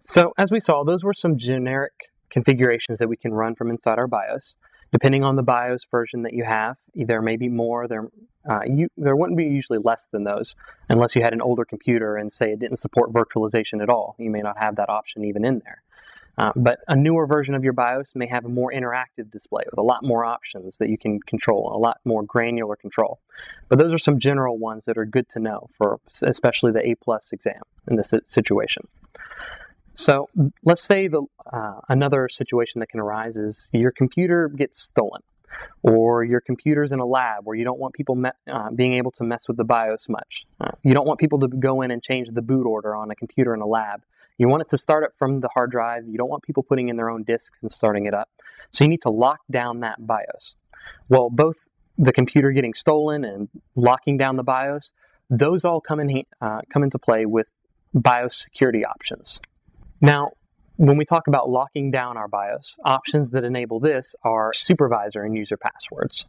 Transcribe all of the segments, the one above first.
So as we saw, those were some generic configurations that we can run from inside our BIOS. Depending on the BIOS version that you have, there may be more, there wouldn't be usually less than those, unless you had an older computer and say it didn't support virtualization at all. You may not have that option even in there. But a newer version of your BIOS may have a more interactive display with a lot more options that you can control, a lot more granular control. But those are some general ones that are good to know for especially the A+ exam in this situation. So let's say another situation that can arise is your computer gets stolen, or your computer's in a lab where you don't want people being able to mess with the BIOS much. You don't want people to go in and change the boot order on a computer in a lab. You want it to start up from the hard drive. You don't want people putting in their own disks and starting it up. So you need to lock down that BIOS. Well, both the computer getting stolen and locking down the BIOS, those all come into play with BIOS security options. Now, when we talk about locking down our BIOS, options that enable this are supervisor and user passwords.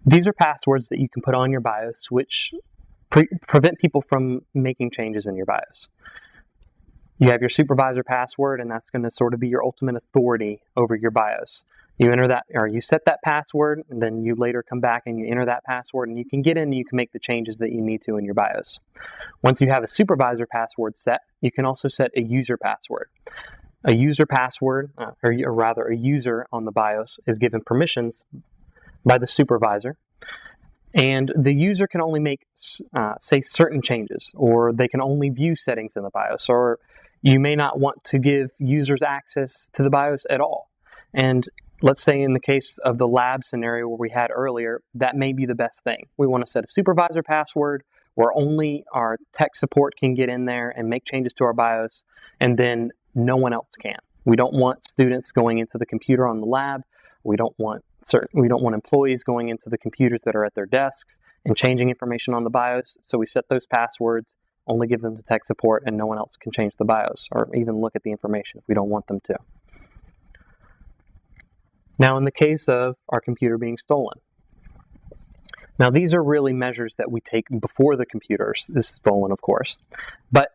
These are passwords that you can put on your BIOS which prevent people from making changes in your BIOS. You have your supervisor password, and that's going to sort of be your ultimate authority over your BIOS. You enter that, or you set that password, and then you later come back and you enter that password, and you can get in and you can make the changes that you need to in your BIOS. Once you have a supervisor password set, you can also set a user password. A user password, or rather a user on the BIOS, is given permissions by the supervisor, and the user can only make, say, certain changes, or they can only view settings in the BIOS, or you may not want to give users access to the BIOS at all. And let's say in the case of the lab scenario where we had earlier, that may be the best thing. We want to set a supervisor password where only our tech support can get in there and make changes to our BIOS, and then no one else can. We don't want students going into the computer on the lab. We don't want employees going into the computers that are at their desks and changing information on the BIOS. So we set those passwords, only give them to tech support, and no one else can change the BIOS or even look at the information if we don't want them to. Now, in the case of our computer being stolen, now these are really measures that we take before the computer is stolen, of course, but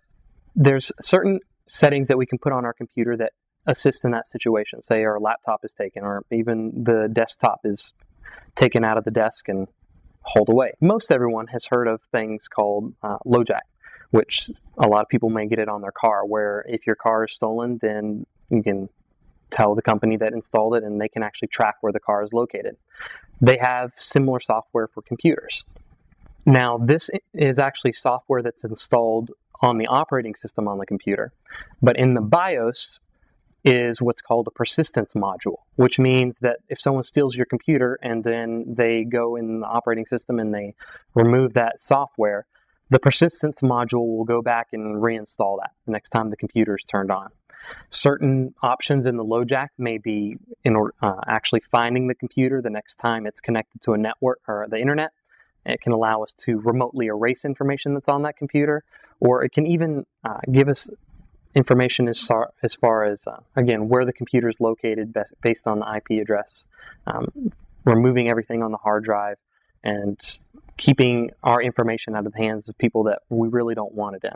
there's certain settings that we can put on our computer that assist in that situation. Say our laptop is taken, or even the desktop is taken out of the desk and hauled away. Most everyone has heard of things called lojack, which a lot of people may get it on their car, where if your car is stolen, then you can tell the company that installed it and they can actually track where the car is located. They have similar software for computers. Now, this is actually software that's installed on the operating system on the computer, but in the BIOS is what's called a persistence module, which means that if someone steals your computer and then they go in the operating system and they remove that software, the persistence module will go back and reinstall that the next time the computer is turned on. Certain options in the lojack may be actually finding the computer the next time it's connected to a network or the internet. It can allow us to remotely erase information that's on that computer, or it can even give us information as far as, again, where the computer is located based on the IP address, removing everything on the hard drive, and keeping our information out of the hands of people that we really don't want it in.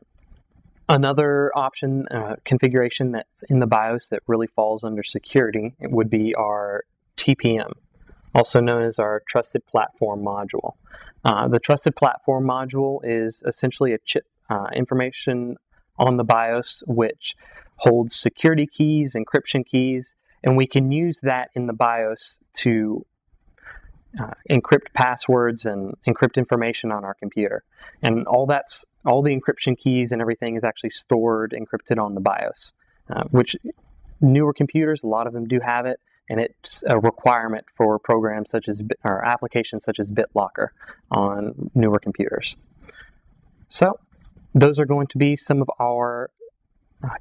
Another option, configuration that's in the BIOS that really falls under security, it would be our TPM, also known as our Trusted Platform Module. The Trusted Platform Module is essentially a chip information on the BIOS which holds security keys, encryption keys, and we can use that in the BIOS to encrypt passwords and encrypt information on our computer. And all the encryption keys and everything is actually stored, encrypted on the BIOS, which newer computers, a lot of them do have it, and it's a requirement for programs such as, or applications such as BitLocker on newer computers. So those are going to be some of our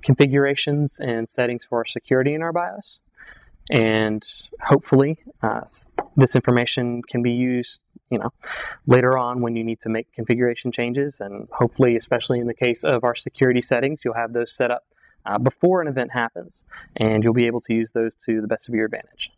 configurations and settings for our security in our BIOS. And hopefully this information can be used, later on when you need to make configuration changes. And hopefully, especially in the case of our security settings, you'll have those set up before an event happens, and you'll be able to use those to the best of your advantage.